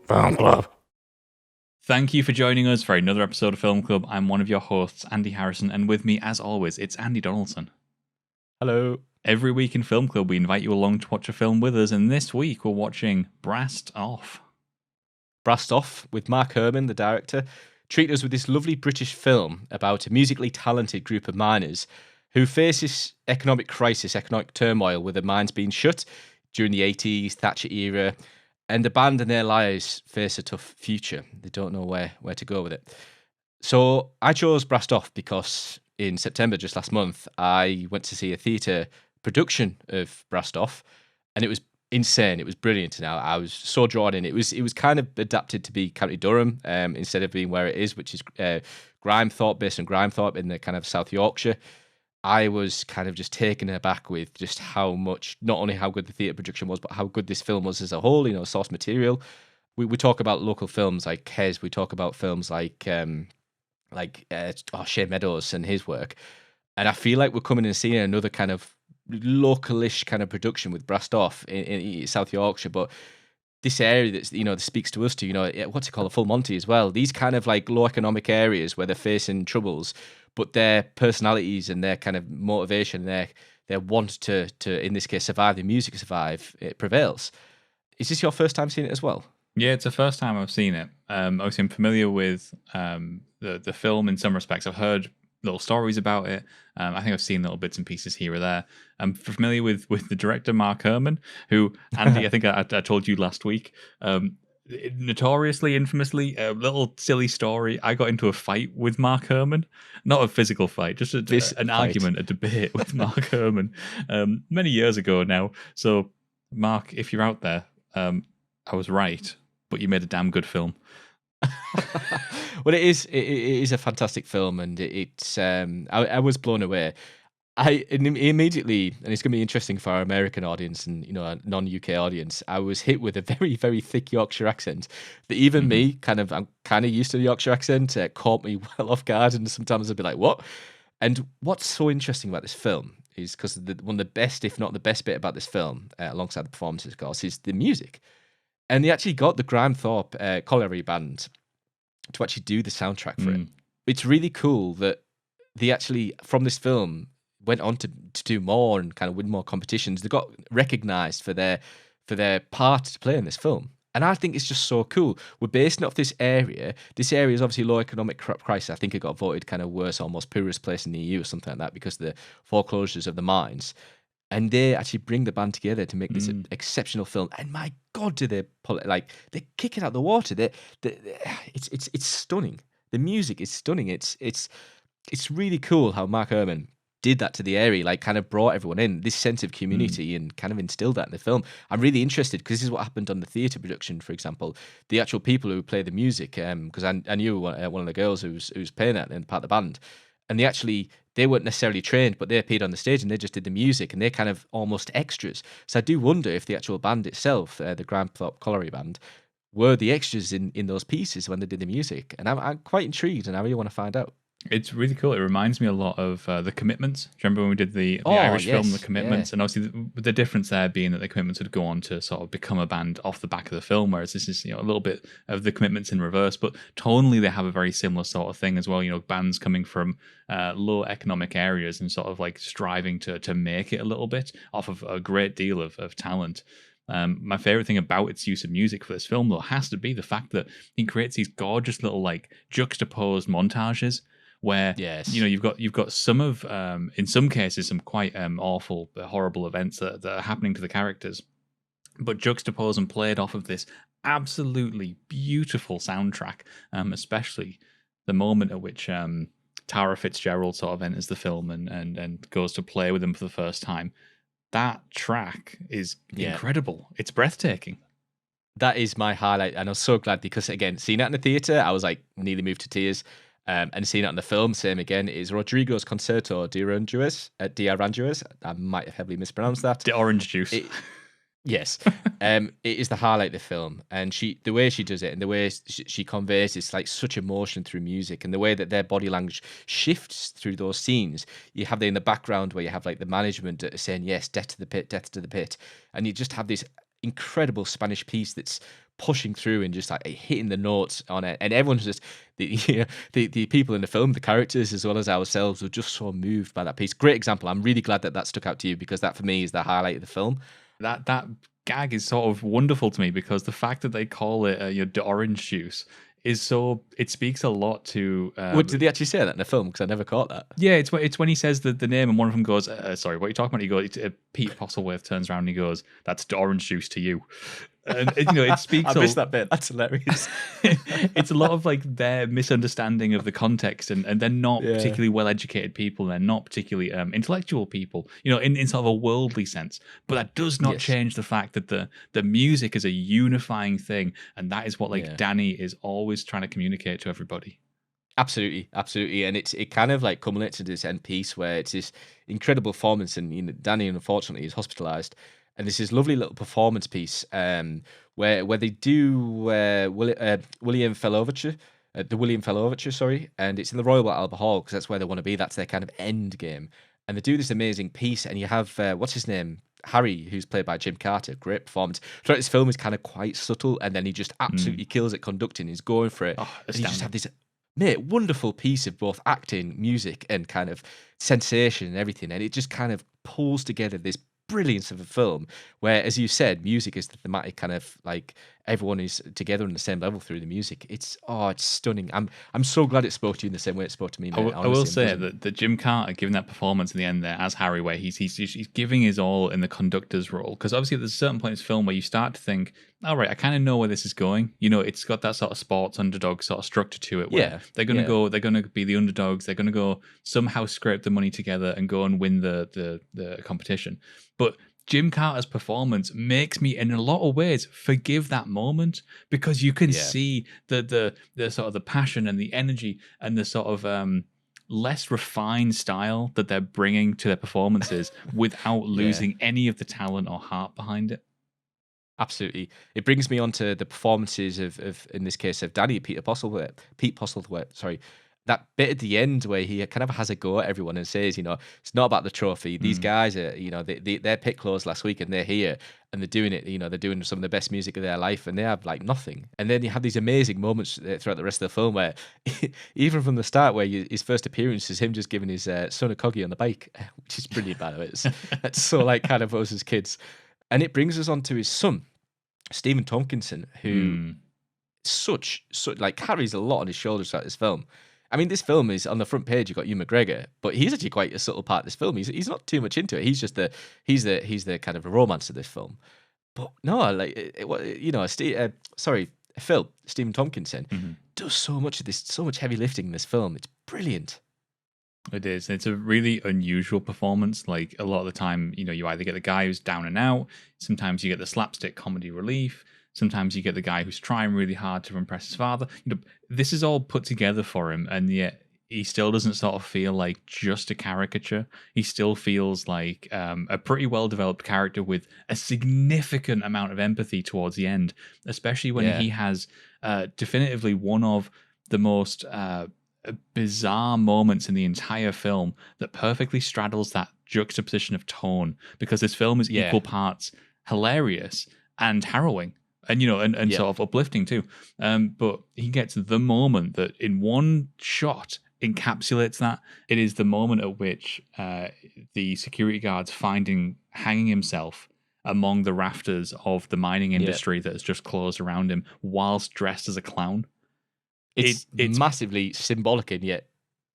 Film Club. Thank you for joining us for another episode of Film Club. I'm one of your hosts, Andy Harrison, and with me, as always, it's Andy Donaldson. Hello. Every week in Film Club, we invite you along to watch a film with us, and this week we're watching Brassed Off. Brassed Off, with Mark Herman, the director, treat us with this lovely British film about a musically talented group of miners who face this economic crisis, economic turmoil, with their mines being shut during the 80s, Thatcher era, and the band and their lives face a tough future. They don't know where to go with it. So I chose Brassed Off because in September, just last month, I went to see a theatre production of Brassed Off, and it was insane. It was brilliant. Now I was so drawn in. It was kind of adapted to be County Durham instead of being where it is, which is Grimethorpe, based in Grimethorpe in the kind of South Yorkshire. I was kind of just taken aback with just how much, not only how good the theatre production was, but how good this film was as a whole. You know, source material. We talk about local films like Kes. We talk about films like Shane Meadows and his work, and I feel like we're coming and seeing another kind of localish kind of production with Brassed Off in South Yorkshire, but this area that's, you know, that speaks to us too, you know, what's it called, a full Monty as well. These kind of like low economic areas where they're facing troubles, but their personalities and their kind of motivation, their want to in this case survive, the music survive, it prevails. Is this your first time seeing it as well? Yeah, it's the first time I've seen it. Obviously, I'm familiar with the film in some respects. I've heard little stories about it. I think I've seen little bits and pieces here or there. I'm familiar with the director, Mark Herman, who, Andy, I think I told you last week, notoriously, infamously, a little silly story. I got into a fight with Mark Herman. Not a physical fight, just an argument, a debate with Mark Herman many years ago now. So, Mark, if you're out there, I was right, but you made a damn good film. Well, it is a fantastic film, and it's I was blown away. I immediately, and it's going to be interesting for our American audience and, you know, a non-UK audience, I was hit with a very, very thick Yorkshire accent that even me, I'm kind of used to the Yorkshire accent, caught me well off guard, and sometimes I'd be like, what? And what's so interesting about this film is because one of the best, if not the best bit about this film, alongside the performances, of course, is the music. And they actually got the Grimethorpe Colliery Band to actually do the soundtrack for it. It's really cool that they actually, from this film, went on to do more and kind of win more competitions. They got recognised for their part to play in this film. And I think it's just so cool. We're basing it off this area. This area is obviously low economic crisis. I think it got voted kind of worst, almost poorest place in the EU or something like that because of the foreclosures of the mines. And they actually bring the band together to make this exceptional film. And my God, do they pull it, like, they kick it out the water. It's stunning. The music is stunning. It's really cool how Mark Herman did that to the area, like kind of brought everyone in, this sense of community, and kind of instilled that in the film. I'm really interested because this is what happened on the theatre production, for example. The actual people who play the music, because I knew one of the girls who's playing that and part of the band, and they weren't necessarily trained, but they appeared on the stage and they just did the music, and they're kind of almost extras. So I do wonder if the actual band itself, the Grimethorpe Colliery Band, were the extras in those pieces when they did the music. And I'm quite intrigued, and I really want to find out. It's really cool. It reminds me a lot of The Commitments. Do you remember when we did the Irish film, The Commitments? Yeah. And obviously the difference there being that The Commitments would go on to sort of become a band off the back of the film, whereas this is, you know, a little bit of The Commitments in reverse. But tonally, they have a very similar sort of thing as well. You know, bands coming from low economic areas and sort of like striving to make it a little bit off of a great deal of talent. My favorite thing about its use of music for this film, though, has to be the fact that it creates these gorgeous little like juxtaposed montages where, you know, you've got some of in some cases some quite awful, horrible events that are happening to the characters, but juxtaposed and played off of this absolutely beautiful soundtrack, especially the moment at which Tara Fitzgerald sort of enters the film and goes to play with them for the first time. That track is incredible. It's breathtaking. That is my highlight, and I'm so glad because, again, seeing that in the theatre, I was like nearly moved to tears. And seeing it on the film, same again, is Rodrigo's Concerto de Aranjuez. I might have heavily mispronounced that. The orange juice. Yes. It is the highlight of the film. And the way she does it and the way she conveys, it's like such emotion through music, and the way that their body language shifts through those scenes. You have in the background where you have like the management saying, yes, death to the pit, death to the pit. And you just have this incredible Spanish piece that's pushing through and just like hitting the notes on it, and everyone's just the people in the film, the characters as well as ourselves, were just so moved by that piece. Great example. I'm really glad that stuck out to you, because that for me is the highlight of the film. That gag is sort of wonderful to me, because the fact that they call it the orange juice is so, it speaks a lot to. Did they actually say that in the film? Because I never caught that. Yeah, it's when he says the name, and one of them goes, "Sorry, what are you talking about?" He goes, Pete Postlewaite turns around and he goes, "That's the orange juice to you." And it speaks. I missed that bit. That's hilarious. It's a lot of like their misunderstanding of the context, and they're not particularly well educated people. They're not particularly intellectual people, in sort of a worldly sense. But that does not change the fact that the music is a unifying thing, and that is what Danny is always trying to communicate to everybody. Absolutely, absolutely, and it kind of like culminates to this end piece where it's this incredible performance, and Danny unfortunately is hospitalized, and this is lovely little performance piece where they do William Fell Overture, the William Fell Overture, sorry, and it's in the Royal Albert Hall, because that's where they want to be. That's their kind of end game, and they do this amazing piece, and you have what's his name, Harry, who's played by Jim Carter. Great performance. Throughout this film is kind of quite subtle, and then he just absolutely kills it conducting. He's going for it. And you just have this wonderful piece of both acting, music, and kind of sensation and everything. And it just kind of pulls together this brilliance of a film where, as you said, music is the thematic kind of like everyone is together on the same level through the music. It's stunning. I'm so glad it spoke to you in the same way it spoke to me. I will say that Jim Carter giving that performance in the end there as Harry, where he's giving his all in the conductor's role, because obviously there's a certain point in this film where you start to think, all right, I kind of know where this is going. It's got that sort of sports underdog sort of structure to it, where they're going to be the underdogs. They're going to go somehow scrape the money together and go and win the competition. But Jim Carter's performance makes me, in a lot of ways, forgive that moment, because you can see the sort of the passion and the energy and the sort of less refined style that they're bringing to their performances without losing any of the talent or heart behind it. Absolutely. It brings me on to the performances of in this case, of Danny, Pete Postlewaite, sorry. That bit at the end where he kind of has a go at everyone and says, it's not about the trophy. These guys are, they're pit closed last week and they're here and they're doing it. They're doing some of the best music of their life and they have like nothing. And then you have these amazing moments throughout the rest of the film where, even from the start, where his first appearance is him just giving his son a coggy on the bike, which is brilliant, by the way. It's so like kind of us as kids. And it brings us on to his son, Stephen Tompkinson, who such like carries a lot on his shoulders throughout this film. I mean, this film is on the front page. You've got Ewan McGregor, but he's actually quite a subtle part of this film. He's not too much into it. He's just he's the kind of a romance of this film. But no, like Phil Stephen Tompkinson does so much of this, so much heavy lifting in this film. It's brilliant. It is. It's a really unusual performance. Like a lot of the time, you either get the guy who's down and out. Sometimes you get the slapstick comedy relief. Sometimes you get the guy who's trying really hard to impress his father. This is all put together for him, and yet he still doesn't sort of feel like just a caricature. He still feels like a pretty well-developed character with a significant amount of empathy towards the end, especially when he has definitively one of the most bizarre moments in the entire film that perfectly straddles that juxtaposition of tone, because this film is equal parts hilarious and harrowing. And and sort of uplifting too. But he gets the moment that in one shot encapsulates that. It is the moment at which the security guards find hanging himself among the rafters of the mining industry that has just closed around him, whilst dressed as a clown. It's massively symbolic, and yet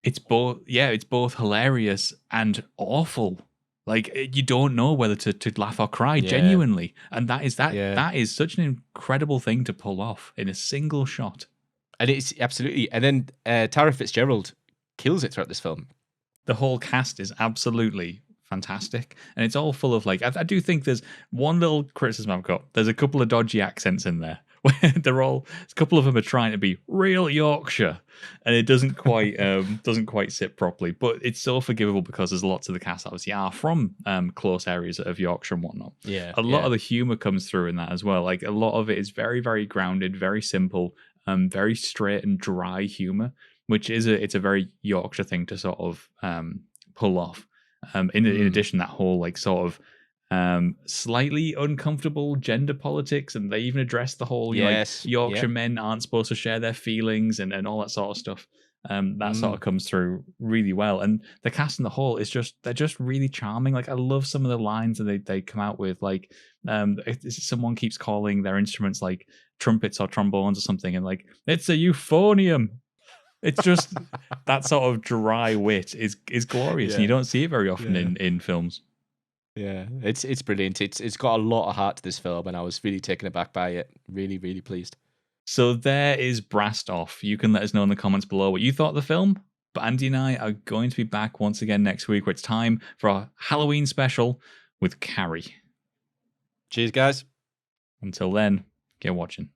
it's both hilarious and awful. Like, you don't know whether to laugh or cry, genuinely. And that is such an incredible thing to pull off in a single shot. And it's absolutely. And then Tara Fitzgerald kills it throughout this film. The whole cast is absolutely fantastic. And it's all full of, like, I do think there's one little criticism I've got. There's a couple of dodgy accents in there. Where a couple of them are trying to be real Yorkshire, and it doesn't quite sit properly. But it's so forgivable because there's lots of the cast obviously are from close areas of Yorkshire and whatnot. Yeah, a lot of the humor comes through in that as well. Like a lot of it is very, very grounded, very simple, very straight and dry humor, which it's a very Yorkshire thing to sort of pull off. In addition, that whole like sort of Slightly uncomfortable gender politics, and they even address the whole, Yes. Yorkshire men aren't supposed to share their feelings and all that sort of stuff. That sort of comes through really well, and the cast in the whole is they're just really charming. Like I love some of the lines that they come out with. Like someone keeps calling their instruments like trumpets or trombones or something, and like it's a euphonium. It's just that sort of dry wit is glorious, and you don't see it very often in films. Yeah, it's brilliant. It's got a lot of heart to this film, and I was really taken aback by it. Really, really pleased. So there is Brast Off. You can let us know in the comments below what you thought of the film. But Andy and I are going to be back once again next week, where it's time for our Halloween special with Carrie. Cheers, guys. Until then, get watching.